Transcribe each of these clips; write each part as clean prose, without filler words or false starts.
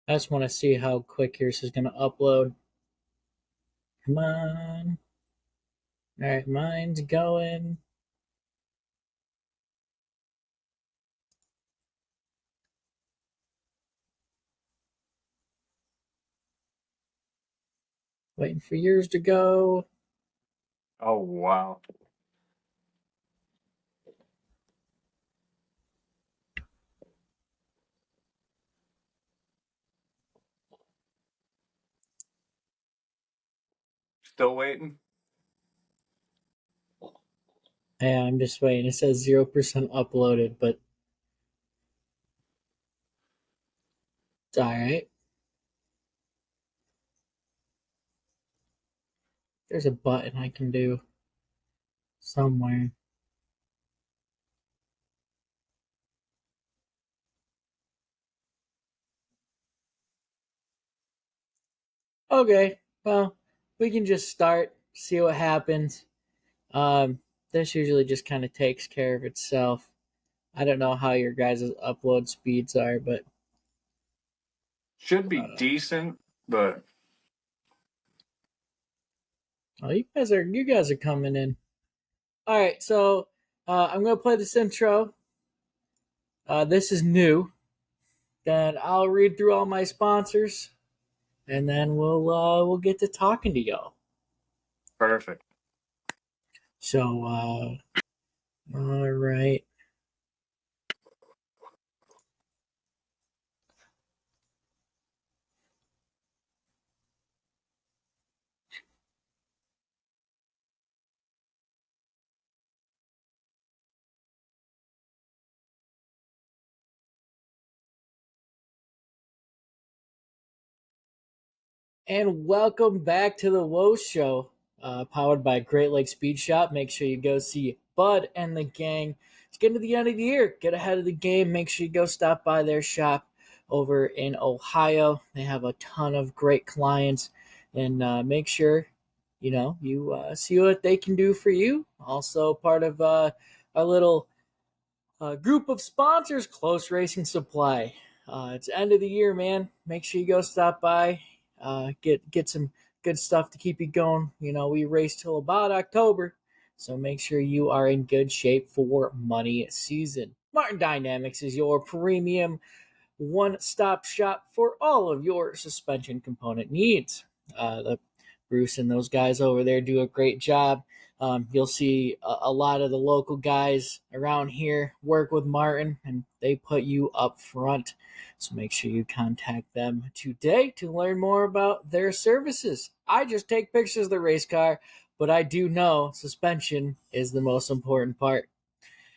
I just want to see how quick yours is going to upload. Come on. All right, mine's going. Waiting for yours to go. Oh, wow. Still waiting? Yeah, I'm just waiting. It says 0% uploaded, but it's all right. There's a button I can do somewhere. Okay, well, we can just start, see what happens. Um, this usually just kind of takes care of itself. I don't know how your guys' upload speeds are, but Should be decent, but oh, you guys are coming in. All right, so I'm gonna play this intro. This is new. Then I'll read through all my sponsors, and then we'll get to talking to y'all. perfect. So, all right. And welcome back to the Woah Show, powered by Great Lakes Speed Shop. Make sure you go see Bud and the gang. It's getting to the end of the year. Get ahead of the game. Make sure you go stop by their shop over in Ohio. They have a ton of great clients, and make sure you see what they can do for you. Also, part of our little group of sponsors, Close Racing Supply. It's end of the year, man. Make sure you go stop by, get some good stuff to keep you going. You know, we race till about October, so make sure you are in good shape for money season. Martin Dynamics is your premium one-stop shop for all of your suspension component needs. The Bruce and those guys over there do a great job. You'll see a lot of the local guys around here work with Martin, and they put you up front. So make sure you contact them today to learn more about their services. I just take pictures of the race car, but I do know suspension is the most important part.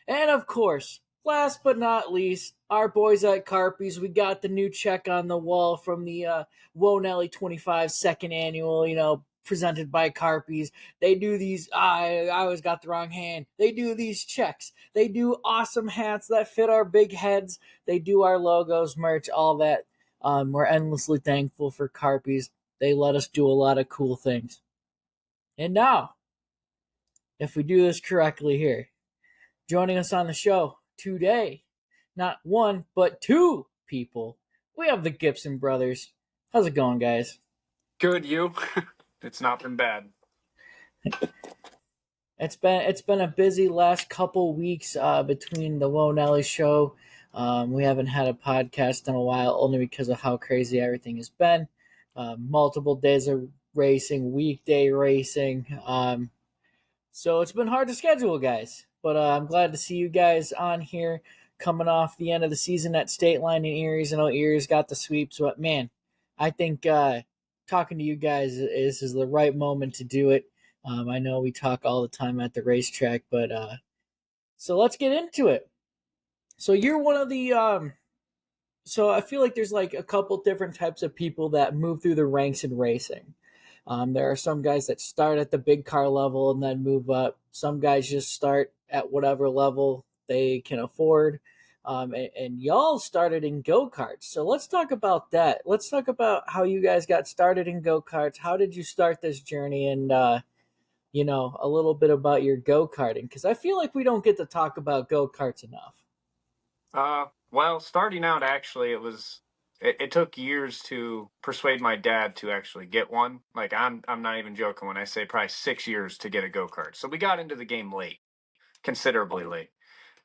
And of course, last but not least, our boys at Carpy's. We got the new check on the wall from the Woah Nelly 25 second annual, presented by Carpy's. They do these, I always got the wrong hand. They do these checks. They do awesome hats that fit our big heads. They do our logos, merch, all that. We're endlessly thankful for Carpy's. They let us do a lot of cool things. And now, if we do this correctly here, joining us on the show today, not one, but two people. We have the Gibson Brothers. How's it going, guys? Good, you? It's not been bad. It's been a busy last couple weeks between the Woah Nelly show. We haven't had a podcast in a while, only because of how crazy everything has been. Multiple days of racing, weekday racing. So it's been hard to schedule, guys. But I'm glad to see you guys on here coming off the end of the season at Stateline and Eriez. I know Eriez got the sweeps, but man, I think talking to you guys is the right moment to do it. I know we talk all the time at the racetrack, but so let's get into it. So you're one of the so I feel like there's like a couple different types of people that move through the ranks in racing. There are some guys that start at the big car level and then move up. Some guys just start at whatever level they can afford. And y'all started in go-karts. So let's talk about that. Let's talk about how you guys got started in go-karts. How did you start this journey? And, a little bit about your go-karting. Because I feel like we don't get to talk about go-karts enough. Well, starting out, actually, it was it took years to persuade my dad to actually get one. Like I'm not even joking when I say probably 6 years to get a go kart. So we got into the game late, considerably late,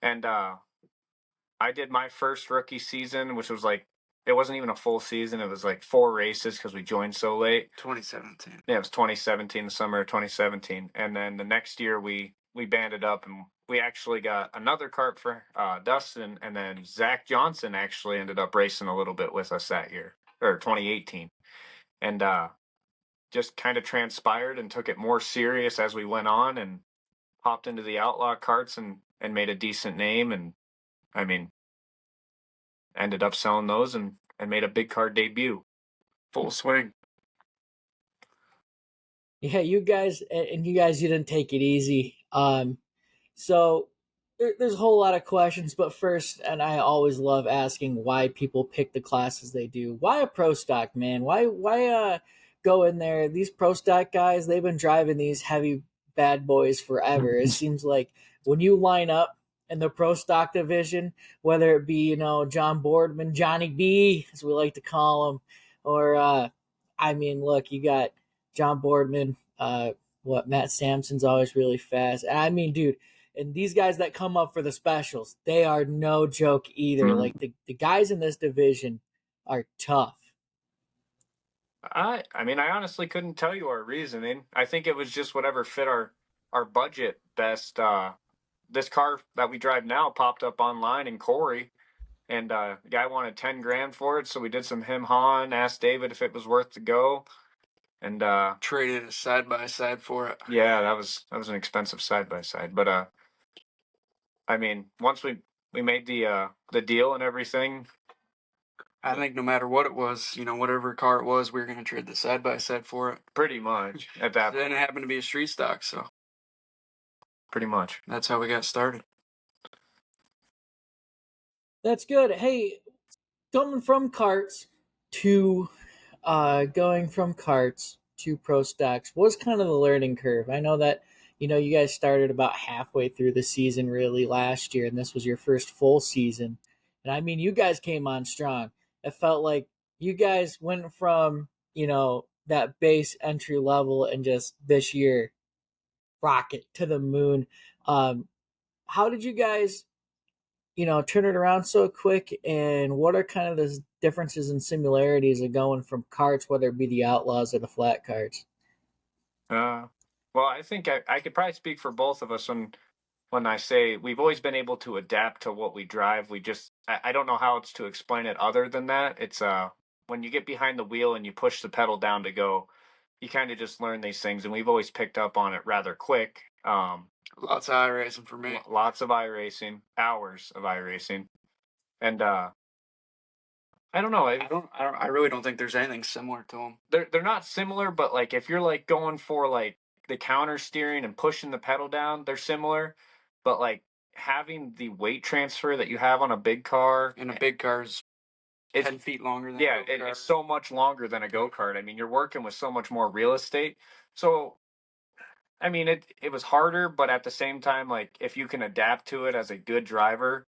and I did my first rookie season, which was like it wasn't even a full season. It was like 4 races because we joined so late. 2017. Yeah, it was 2017, the summer of 2017, and then the next year we banded up and we actually got another kart for Dustin, and then Zach Johnson actually ended up racing a little bit with us that year or 2018, and just kind of transpired and took it more serious as we went on and popped into the outlaw karts and made a decent name, and I mean ended up selling those and made a big car debut, full swing. Yeah, you guys, and you guys, you didn't take it easy. So there's a whole lot of questions, but first, and I always love asking why people pick the classes they do. Why a pro stock, man? Why go in there? These pro stock guys, they've been driving these heavy bad boys forever. It seems like when you line up in the pro stock division, whether it be John Boardman, Johnny B, as we like to call him, or I mean, look, you got John Boardman. Matt Sampson's always really fast. And I mean, dude, and these guys that come up for the specials, they are no joke either. Mhm. Like the guys in this division are tough. I mean, I honestly couldn't tell you our reasoning. I think it was just whatever fit our budget best. This car that we drive now popped up online in Corey, and the guy wanted 10 grand for it, so we did some him hawing, asked David if it was worth to go, and Traded a side by side for it. yeah, that was an expensive side by side. But I mean, once we made the deal and everything, I think no matter what it was, whatever car it was, we were going to trade the side by side for it. pretty much at that Then it happened to be a street stock, so pretty much. that's how we got started. That's good. Hey, coming from carts to going from carts to pro stocks was kind of the learning curve. I know that you guys started about halfway through the season really last year, and this was your first full season. And I mean, you guys came on strong. It felt like you guys went from that base entry level and just this year rocket to the moon. How did you guys turn it around so quick? And what are kind of the differences and similarities of going from carts, whether it be the Outlaws or the flat carts? Well, I think I could probably speak for both of us when I say we've always been able to adapt to what we drive. We just I don't know how it's to explain it other than that. It's when you get behind the wheel and you push the pedal down to go, you kind of just learn these things, and we've always picked up on it rather quick. Lots of iRacing for me. Lots of iRacing, hours of iRacing, and I don't know. I really don't think there's anything similar to them. They're not similar, but like if you're like going for like the counter steering and pushing the pedal down, they're similar. But like having the weight transfer that you have on a big car, And a big car is it's 10 feet longer than yeah, a go-kart. it's so much longer than a go kart. I mean, you're working with so much more real estate. So I mean, it was harder, but at the same time, like if you can adapt to it as a good driver,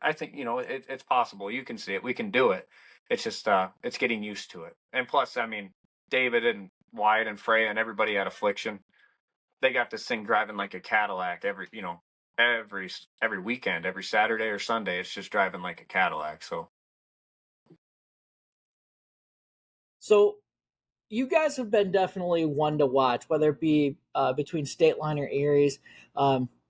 I think it's possible. You can see it. We can do it. It's just it's getting used to it. And plus, I mean, David and Wyatt and Freya and everybody at Affliction, they got this thing driving like a Cadillac every weekend, every Saturday or Sunday. It's just driving like a Cadillac. So you guys have been definitely one to watch, whether it be between Stateline or Eriez.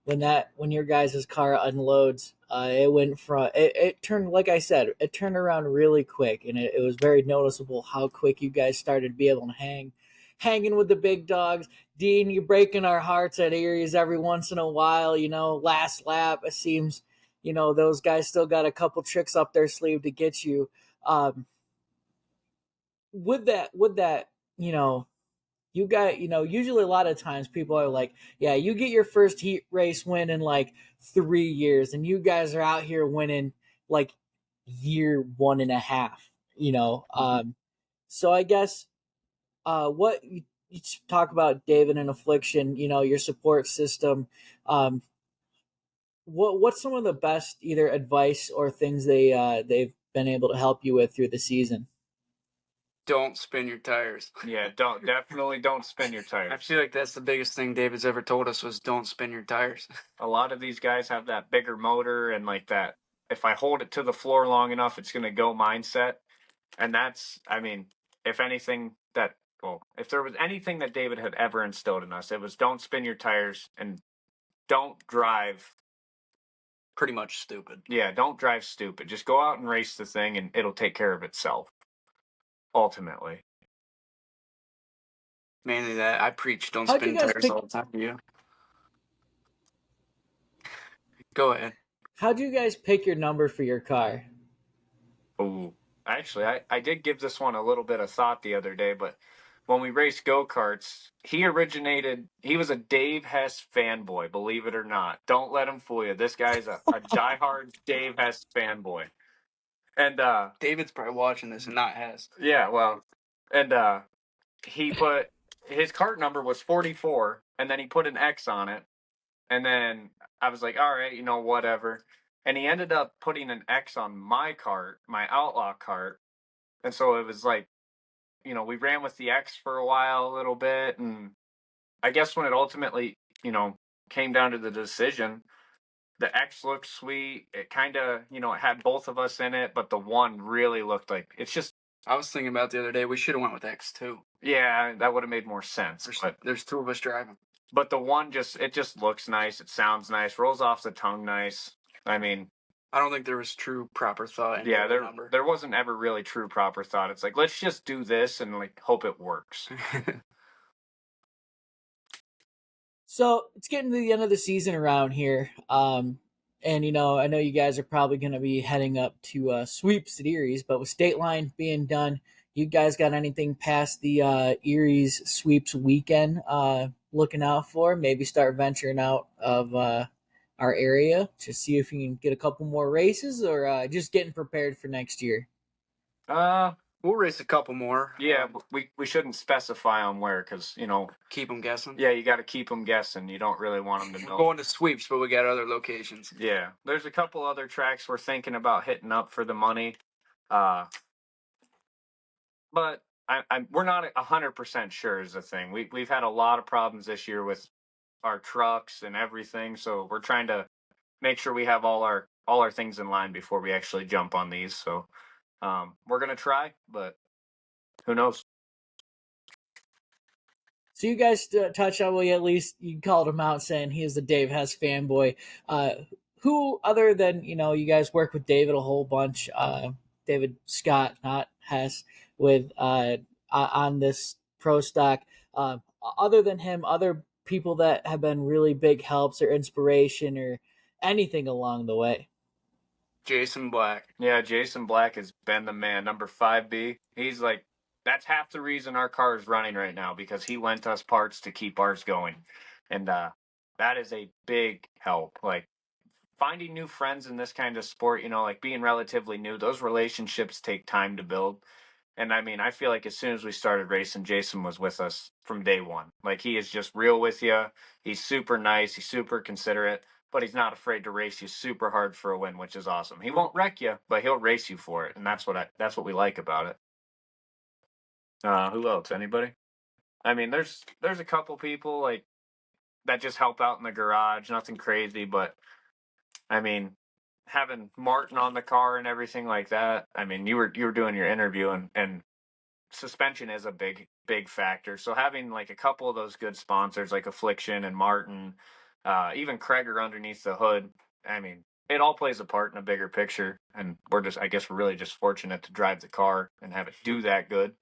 When your guys' car unloads, it went from it turned, like I said, it turned around really quick, and it was very noticeable how quick you guys started to be able to hanging with the big dogs. Dean, you're breaking our hearts at Eriez every once in a while. Last lap, it seems those guys still got a couple tricks up their sleeve to get you. With that, you got, usually a lot of times people are like, yeah, you get your first heat race win in like 3 years, and you guys are out here winning like year 1.5. So I guess what you talk about David and Affliction, your support system. What's some of the best either advice or things they've been able to help you with through the season? Don't spin your tires. Yeah, definitely don't spin your I tires. feel like that's the biggest thing David's ever told us was don't spin your tires. A lot of these guys have that bigger motor and like that. If I hold it to the floor long enough, it's going to go mindset. And that's, I mean, if anything that, well, if there was anything that David had ever instilled in us, it was don't spin your tires and don't drive. Pretty much stupid. Yeah, don't drive stupid. Just go out and race the thing and it'll take care of itself. Ultimately. Mainly that. I preach don't How'd you spin guys tires pick? all the time to you. Go ahead. How'd you guys pick your number for your car? Ooh. Actually, I did give this one a little bit of thought the other day, but when we raced go-karts, he was a Dave Hess fanboy, believe it or not. Don't let him fool you. This guy's a diehard Dave Hess fanboy. And David's probably watching this and not Hess. yeah, well, and he put his cart number was 44 and then he put an X on it. And then I was like, all right, whatever. And he ended up putting an X on my cart, my Outlaw cart. And so it was like, we ran with the X for a while, a little bit. And I guess when it ultimately, came down to the decision, the X looked sweet. It kind of, it had both of us in it, but the one really looked like it's just. I was thinking about the other day, we should have went with X2. Yeah, that would have made more sense. There's two of us driving. But the one it just looks nice. It sounds nice. Rolls off the tongue nice. I mean, I don't think there was true proper thought in yeah, the number. there wasn't ever really true proper thought. It's like, let's just do this and like hope it works. So it's getting to the end of the season around here. And I know you guys are probably going to be heading up to sweeps at Eriez, but with State Line being done, you guys got anything past the Eriez sweeps weekend looking out for? Maybe start venturing out of our area to see if you can get a couple more races, or just getting prepared for next year? We'll race a couple more. Yeah, but we shouldn't specify on where because keep them guessing. Yeah, you got to keep them guessing. You don't really want them to know. We're going to sweeps, but we got other locations. Yeah, there's a couple other tracks we're thinking about hitting up for the money, but we're not 100% sure is the thing. We've had a lot of problems this year with our trucks and everything, so we're trying to make sure we have all our things in line before we actually jump on these. So we're gonna try, but who knows? So you guys touched on, well, you called him out saying he is a Dave Hess fanboy. Who other than you guys work with David a whole bunch, David Scott, not Hess, with on this pro stock. Other than him, other people that have been really big helps or inspiration or anything along the way. Jason Black. Yeah, Jason Black has been the man. Number 5B. He's like, that's half the reason our car is running right now because he lent us parts to keep ours going. And that is a big help. Like finding new friends in this kind of sport, like being relatively new, those relationships take time to build. And I mean, I feel like as soon as we started racing, Jason was with us from day one. Like he is just real with you. He's super nice. He's super considerate, but he's not afraid to race you super hard for a win, which is awesome. He won't wreck you, but he'll race you for it, and that's what we like about it. Who else? Anybody? I mean, there's a couple people like that just help out in the garage. Nothing crazy, but I mean, having Martin on the car and everything like that. I mean, you were doing your interview and suspension is a big factor. So having like a couple of those good sponsors like Affliction and Martin, even Kreger underneath the hood, I mean, it all plays a part in a bigger picture. And I guess we're really just fortunate to drive the car and have it do that good.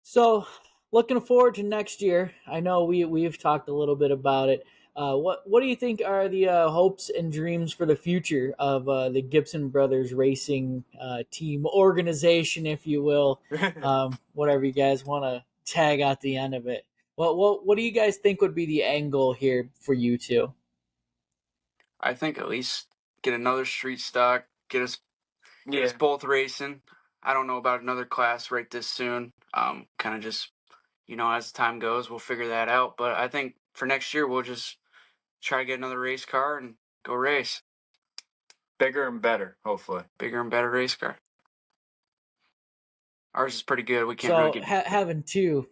So, looking forward to next year. I know we've talked a little bit about it. What do you think are the hopes and dreams for the future of the Gibson Brothers racing team organization, if you will, whatever you guys want to tag at the end of it? What do you guys think would be the angle here for you two? I think at least get another street stock, get us both racing. I don't know about another class right this soon. Kind of just, as time goes, we'll figure that out. But I think for next year, we'll just try to get another race car and go race. Bigger and better, hopefully. Bigger and better race car. Ours is pretty good. We can't So really get having two,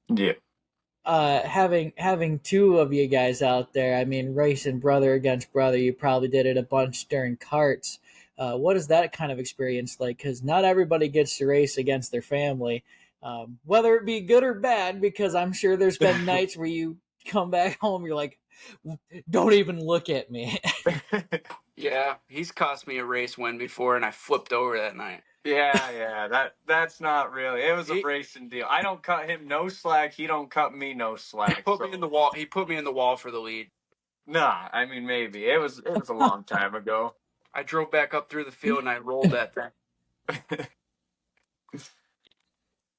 Yeah. having two of you guys out there, I mean, racing brother against brother, you probably did it a bunch during karts. What is that kind of experience like? Because not everybody gets to race against their family, whether it be good or bad. Because I'm sure there's been nights where you come back home, you're like, "Don't even look at me." Yeah, he's cost me a race win before, and I flipped over that night. Yeah. That's not really. It was a racing deal. I don't cut him no slack. He don't cut me no slack. He put me in the wall. He put me in the wall for the lead. Nah, I mean maybe it was a long time ago. I drove back up through the field and I rolled that thing.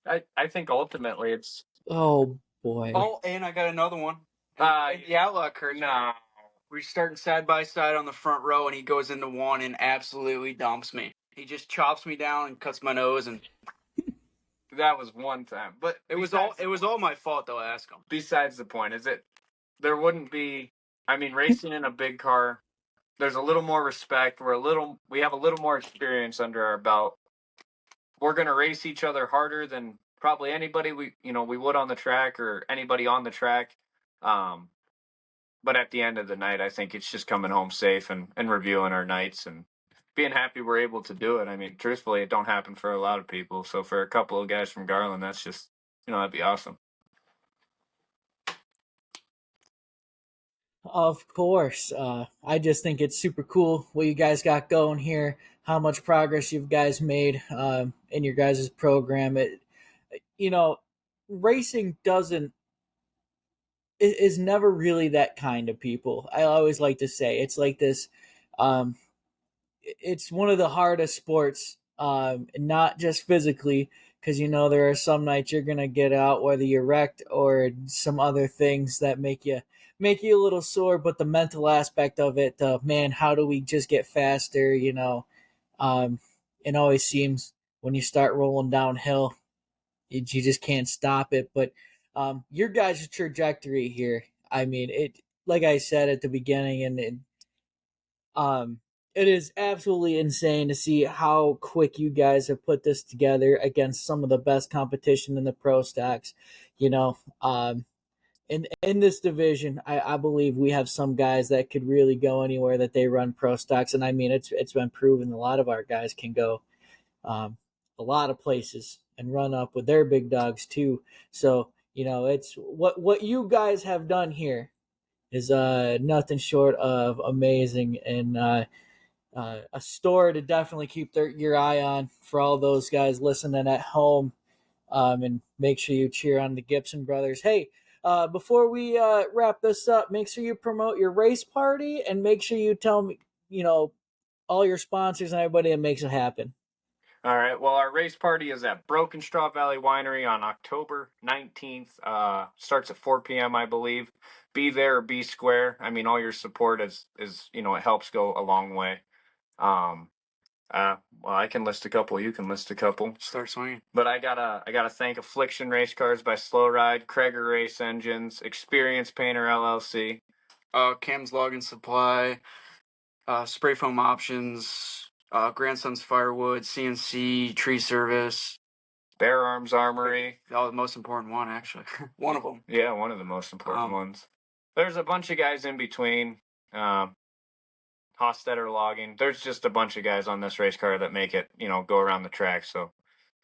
I think ultimately it's. Oh boy. Oh, and I got another one. The outlaw curse. No. We're starting side by side on the front row, and he goes into one and absolutely dumps me. He just chops me down and cuts my nose, and that was one time. But it was all my fault, though. Ask him. Besides the point is that there wouldn't be. I mean, racing in a big car, there's a little more respect. We have a little more experience under our belt. We're gonna race each other harder than probably anybody we would on the track or anybody on the track. But at the end of the night, I think it's just coming home safe and reviewing our nights and being happy we're able to do it. I mean, truthfully, it don't happen for a lot of people. So for a couple of guys from Garland, that's just, that'd be awesome. Of course. I just think it's super cool what you guys got going here, how much progress you guys made in your guys' program. Racing is never really that kind of people. I always like to say it's like this. It's one of the hardest sports, not just physically, because there are some nights you're gonna get out whether you're wrecked or some other things that make you a little sore, but the mental aspect of it, man, how do we just get faster? It always seems when you start rolling downhill, you just can't stop it. But your guys' trajectory here, I mean, it like I said at the beginning, and it is absolutely insane to see how quick you guys have put this together against some of the best competition in the pro stocks. In this division, I believe we have some guys that could really go anywhere that they run pro stocks, and I mean it's been proven a lot of our guys can go a lot of places and run up with their big dogs too. So it's what you guys have done here is nothing short of amazing, and a store to definitely keep your eye on for all those guys listening at home. And make sure you cheer on the Gibson Brothers. Hey, before we wrap this up, make sure you promote your race party and make sure you tell me, all your sponsors and everybody that makes it happen. All right. Well, our race party is at Broken Straw Valley Winery on October 19th. Starts at 4 p.m., I believe. Be there or be square. I mean, all your support is it helps go a long way. Well, I can list a couple. You can list a couple. Start swinging. But I gotta thank Affliction Race Cars by Slow Ride, Krager Race Engines, Experience Painter LLC, Cam's Log and Supply, Spray Foam Options, Grandson's Firewood, CNC Tree Service, Bear Arms Armory. Oh, the most important one, actually. One of them. Yeah, one of the most important ones. There's a bunch of guys in between. Hostetter Logging. There's just a bunch of guys on this race car that make it, go around the track. So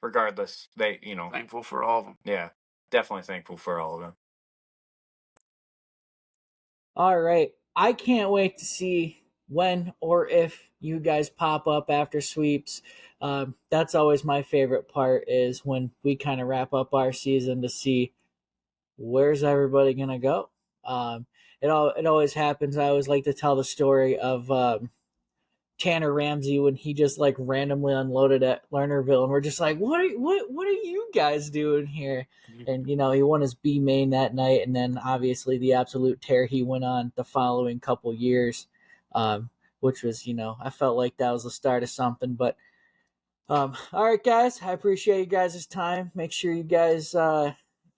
regardless, they, Thankful for all of them. Yeah, definitely thankful for all of them. All right. I can't wait to see when or if you guys pop up after sweeps. That's always my favorite part is when we kind of wrap up our season to see where's everybody going to go. It always happens. I always like to tell the story of Tanner Ramsey when he just like randomly unloaded at Lernerville, and we're just like, what are you guys doing here? And he won his B main that night, and then obviously the absolute tear he went on the following couple years, which was I felt like that was the start of something. But all right, guys, I appreciate you guys' time. Make sure you guys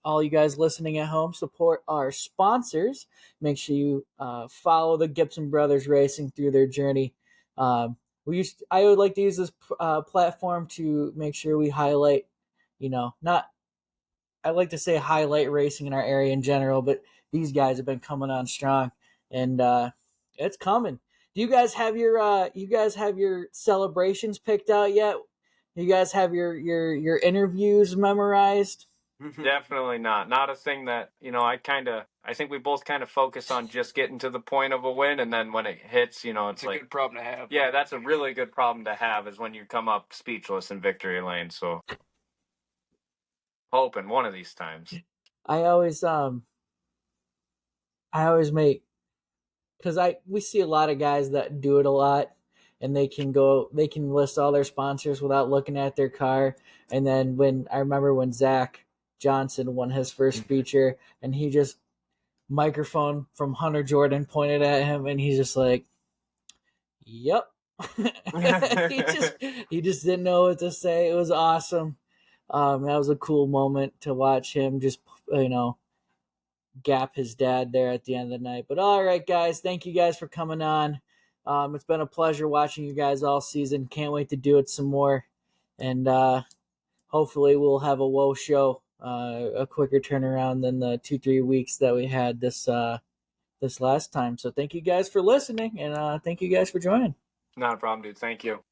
all you guys listening at home, support our sponsors. Make sure you follow the Gibson Brothers Racing through their journey. I would like to use this platform to make sure we highlight, not I like to say highlight racing in our area in general, but these guys have been coming on strong, and it's coming. Do you guys have your celebrations picked out yet? You guys have your interviews memorized? Definitely not. Not a thing that, I think we both kind of focus on just getting to the point of a win, and then when it hits, it's It's a like, good problem to have. yeah, that's a really good problem to have, is when you come up speechless in victory lane. So hoping one of these times. I always make, because we see a lot of guys that do it a lot, and they can list all their sponsors without looking at their car. And then I remember when Zach Johnson won his first feature, and he just microphone from Hunter Jordan pointed at him, and he's just like, "Yep." he just didn't know what to say. It was awesome. That was a cool moment to watch him just gap his dad there at the end of the night. But all right, guys, thank you guys for coming on. It's been a pleasure watching you guys all season. Can't wait to do it some more, and hopefully we'll have a Woah show, a quicker turnaround than the 2-3 weeks that we had this last time. So thank you guys for listening, and thank you guys for joining. Not a problem, dude. Thank you.